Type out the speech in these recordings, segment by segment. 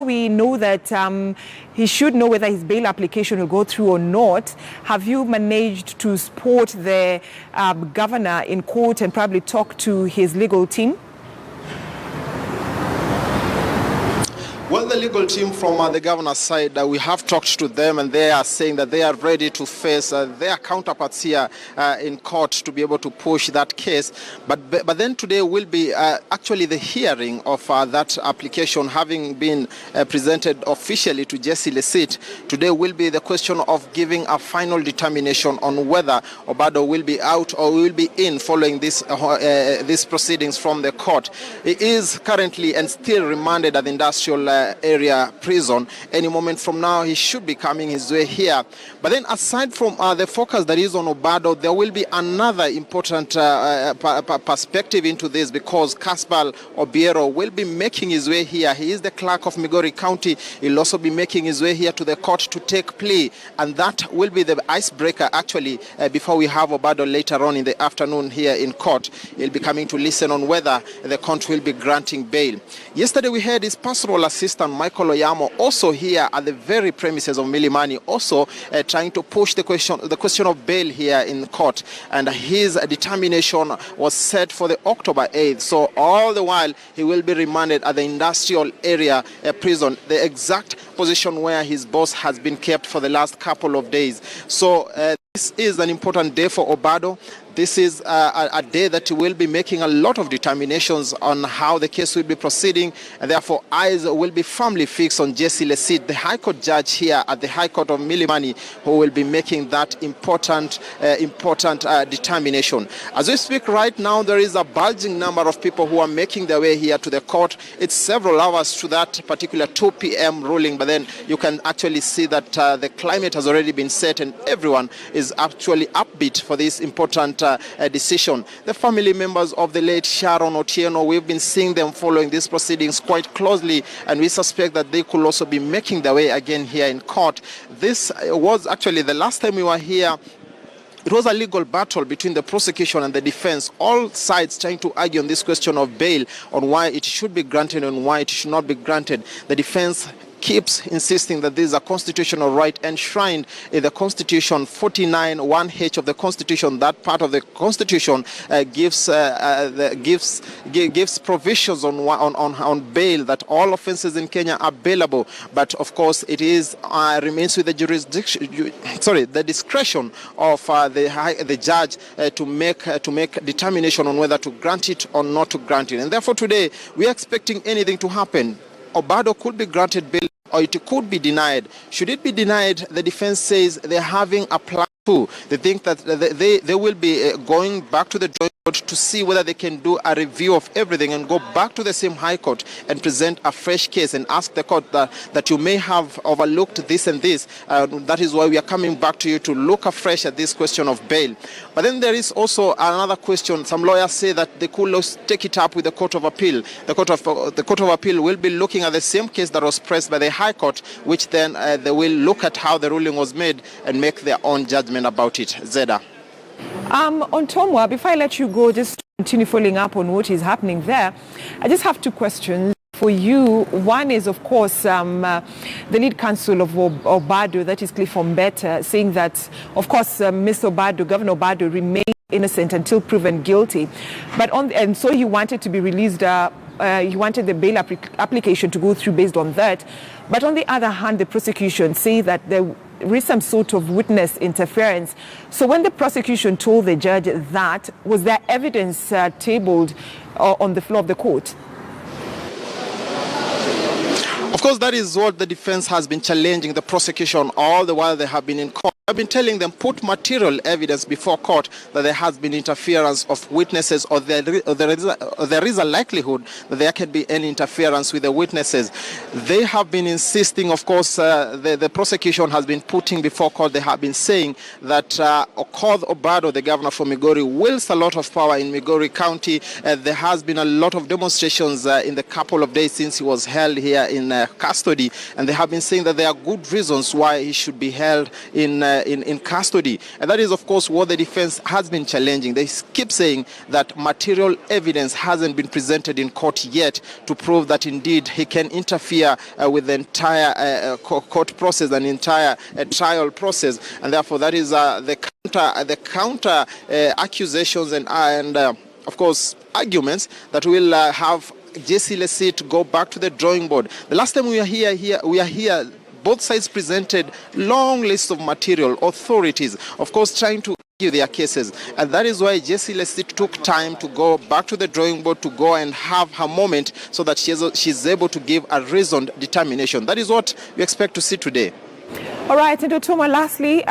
we know that he should know whether his bail application will go through or not, have you managed to support the governor in court and probably talk to his legal team? Well, the legal team from the governor's side, we have talked to them, and they are saying that they are ready to face their counterparts here in court to be able to push that case. But then today will be actually the hearing of that application having been presented officially to Jesse Lesit. Today will be the question of giving a final determination on whether Obado will be out or will be in following these proceedings from the court. He is currently and still remanded at the industrial area prison. Any moment from now he should be coming his way here. But then aside from the focus that is on Obado, there will be another important perspective into this, because Caspar Obiero will be making his way here. He is the clerk of Migori County. He'll also be making his way here to the court to take plea, and that will be the icebreaker actually before we have Obado later on in the afternoon here in court. He'll be coming to listen on whether the court will be granting bail. Yesterday we had his pastoral assistant Michael Oyamo also here at the very premises of Milimani, also trying to push the question of bail here in court, and his determination was set for the October 8th. So all the while he will be remanded at the industrial area prison, the exact position where his boss has been kept for the last couple of days. So this is an important day for Obado. This is a day that he will be making a lot of determinations on how the case will be proceeding, and therefore eyes will be firmly fixed on Jesse Lesit, the High Court judge here at the High Court of Milimani, who will be making that important determination. As we speak right now, there is a bulging number of people who are making their way here to the court. It's several hours to that particular 2 p.m. ruling, but then you can actually see that the climate has already been set and everyone is actually upbeat for this important decision. The family members of the late Sharon Otieno, we've been seeing them following these proceedings quite closely, and we suspect that they could also be making their way again here in court. This was actually the last time we were here. It was a legal battle between the prosecution and the defense, all sides trying to argue on this question of bail, on why it should be granted and why it should not be granted. The defense keeps insisting that this is a constitutional right enshrined in the Constitution 49(1)(h) of the Constitution. That part of the Constitution gives provisions on bail, that all offences in Kenya are bailable. But of course, it is remains with the the discretion of the judge to make determination on whether to grant it or not to grant it. And therefore, today we are expecting anything to happen. Obado could be granted bail, or it could be denied. Should it be denied, the defense says they're having a plan too. They think that they will be going back to the drawing board to see whether they can do a review of everything and go back to the same High Court and present a fresh case and ask the court that you may have overlooked this and this. That is why we are coming back to you to look afresh at this question of bail. But then there is also another question. Some lawyers say that they could take it up with the Court of Appeal. The Court of Appeal will be looking at the same case that was pressed by the High Court, which then they will look at how the ruling was made and make their own judgment about it. Zeda. On Tomwa, before I let you go, just to continue following up on what is happening there, I just have two questions for you. One is, of course, the lead counsel of Obado, that is Cliff Ombeta, saying that, of course, Mr. Obado, Governor Obado, remains innocent until proven guilty. And so he wanted to be released. He wanted the bail application to go through based on that. But on the other hand, the prosecution say that there is some sort of witness interference. So when the prosecution told the judge that, was there evidence tabled on the floor of the court? Of course, that is what the defense has been challenging the prosecution all the while they have been in court. I've been telling them, put material evidence before court that there has been interference of witnesses, or there is a likelihood that there can be any interference with the witnesses. They have been insisting, of course, the prosecution has been putting before court, they have been saying that Okoth Obado, the governor for Migori, wields a lot of power in Migori County. There has been a lot of demonstrations in the couple of days since he was held here in custody, and they have been saying that there are good reasons why he should be held in in custody. And that is, of course, what the defense has been challenging. They keep saying that material evidence hasn't been presented in court yet to prove that indeed he can interfere with the entire court process and entire trial process. And therefore, that is the counter accusations and of course, arguments that will have Jesse Lesit go back to the drawing board. The last time we are here, both sides presented long lists of material, authorities, of course, trying to argue their cases. And that is why Jesse Lesit took time to go back to the drawing board to go and have her moment so that she's able to give a reasoned determination. That is what we expect to see today. All right, and Otoma, lastly,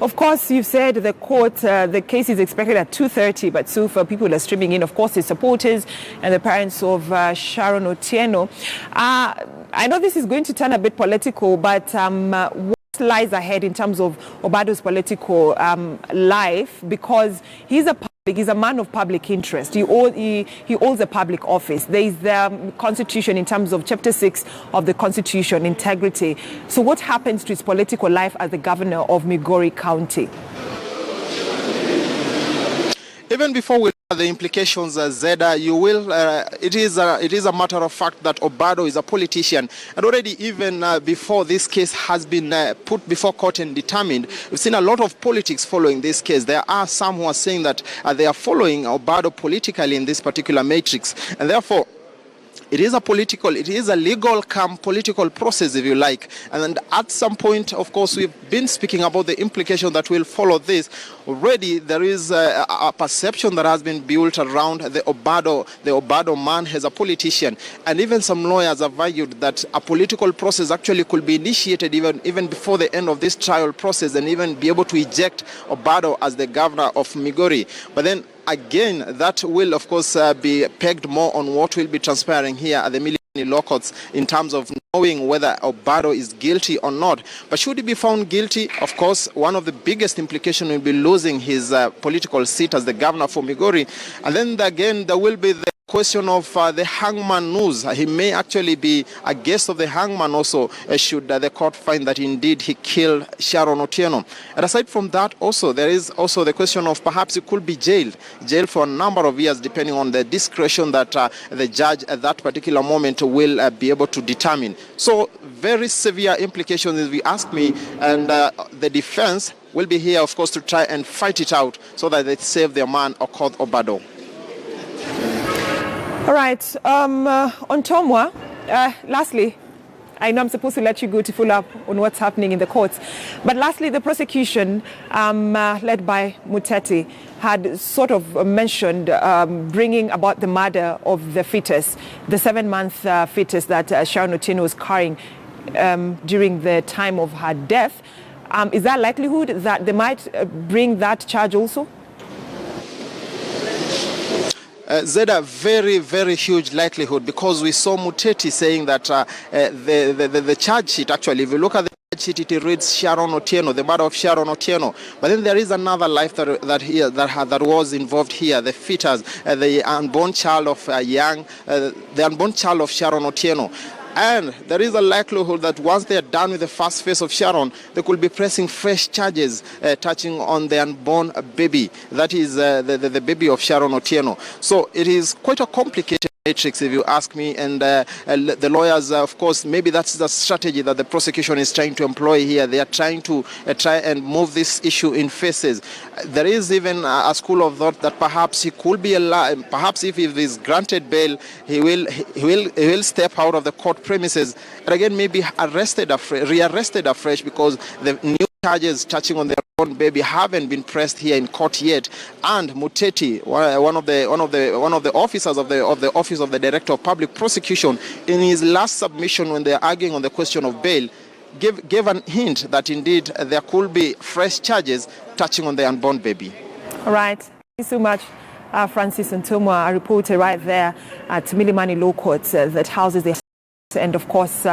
of course, you've said the court, the case is expected at 2:30, but so far people are streaming in, of course, the supporters and the parents of Sharon Otieno. I know this is going to turn a bit political, but what lies ahead in terms of Obado's political life? Because he's a man of public interest. He holds a public office. There is the Constitution in terms of Chapter 6 of the Constitution, integrity. So what happens to his political life as the governor of Migori County? Even before we look at the implications, Zeda, you will. It is a matter of fact that Obado is a politician, and already even before this case has been put before court and determined, we've seen a lot of politics following this case. There are some who are saying that they are following Obado politically in this particular matrix, and therefore, it is a legal political process, if you like. And at some point, of course, we've been speaking about the implication that will follow this. Already, there is a perception that has been built around the Obado man as a politician. And even some lawyers have argued that a political process actually could be initiated even before the end of this trial process and even be able to eject Obado as the governor of Migori. But then, again, that will, of course, be pegged more on what will be transpiring here at the Military Law Courts in terms of knowing whether Obado is guilty or not. But should he be found guilty, of course, one of the biggest implications will be losing his political seat as the governor for Migori. And then again, there will be the question of the hangman news. He may actually be a guest of the hangman also, should the court find that indeed he killed Sharon Otieno. And aside from that, also there is also the question of perhaps he could be jailed for a number of years, depending on the discretion that the judge at that particular moment will be able to determine. So very severe implications, if you ask me, and the defense will be here, of course, to try and fight it out so that they save their man, Okoth Obado. All right, on Tomwa, lastly, I know I'm supposed to let you go to follow up on what's happening in the courts, but lastly, the prosecution led by Muteti had sort of mentioned bringing about the murder of the fetus, the 7-month fetus that Sharon Otieno was carrying during the time of her death. Is there a likelihood that they might bring that charge also? Zeda, very, very huge likelihood, because we saw Muteti saying that the charge sheet, actually, if you look at the charge sheet, it reads Sharon Otieno, the murder of Sharon Otieno. But then there is another life that was involved here, the fetus, the unborn child of the unborn child of Sharon Otieno. And there is a likelihood that once they are done with the first phase of Sharon, they could be pressing fresh charges touching on the unborn baby. That is the baby of Sharon Otieno. So it is quite a complicated matrix, if you ask me, and the lawyers, of course, maybe that's the strategy that the prosecution is trying to employ here. They are trying to try and move this issue in phases. There is even a school of thought that perhaps he could be alive. Perhaps if he is granted bail, he will step out of the court premises and again maybe rearrested afresh, because the new charges touching on their own baby haven't been pressed here in court yet. And Muteti, one of the officers of the Office of the Director of Public Prosecution, in his last submission when they are arguing on the question of bail, gave a hint that indeed there could be fresh charges touching on the unborn baby. All right. Thank you so much, Francis Ntomwa, a reporter right there at Milimani Law Courts that houses the, and of course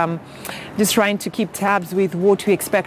just trying to keep tabs with what we expect to